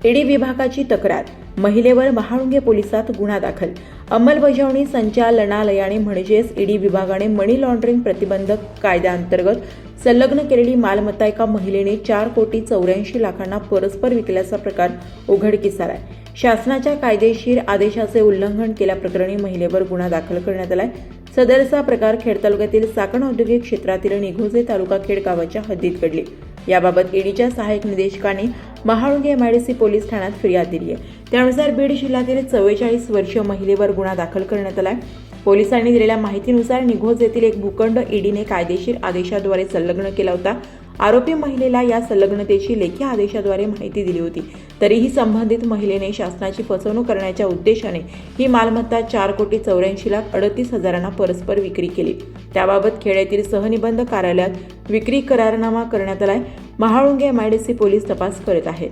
ED विभागाची तक्रार, महिलेवर महाळुंगे पोलिसात गुन्हा दाखल। अंमलबजावणी संचालनालयाने म्हणजेच ईडी विभागाने मनी लॉन्ड्रिंग प्रतिबंधक कायद्याअंतर्गत संलग्न केलेली मालमत्ता एका महिलेने 4,84,00,000 परस्पर विकल्याचा प्रकार उघडकीस आलाय। शासनाच्या कायदेशीर आदेशाचे उल्लंघन केल्याप्रकरणी महिलेवर गुन्हा दाखल करण्यात आलाय। सदरचा प्रकार खेड तालुक्यातील चाकण औद्योगिक क्षेत्रातील निघोजे तालुका खेड गावाच्या हद्दीत घडली। याबाबत ईडीच्या सहाय्यक निदेशकांनी महाळुंगे एमआयडीसी पोलीस ठाण्यात फिर्याद दिली आहे। त्यानुसार बीड जिल्ह्यातील 44 वर्षीय महिलेवर गुन्हा दाखल करण्यात आलाय। पोलिसांनी दिलेल्या माहितीनुसार निघोज येथील एक भूखंड ईडीने कायदेशीर आदेशाद्वारे संलग्न केला होता। आरोपी महिलेला या संलग्नतेची लेखी आदेशाद्वारे माहिती दिली होती, तरीही संबंधित महिलेने शासनाची फसवणूक करण्याच्या उद्देशाने ही मालमत्ता 4,38,38,000 परस्पर विक्री केली। त्याबाबत खेड येथील सहनिबंध कार्यालयात विक्री करारनामा करण्यात आलाय। महाळुंगे एमआयडीसी पोलीस तपास करत आहेत।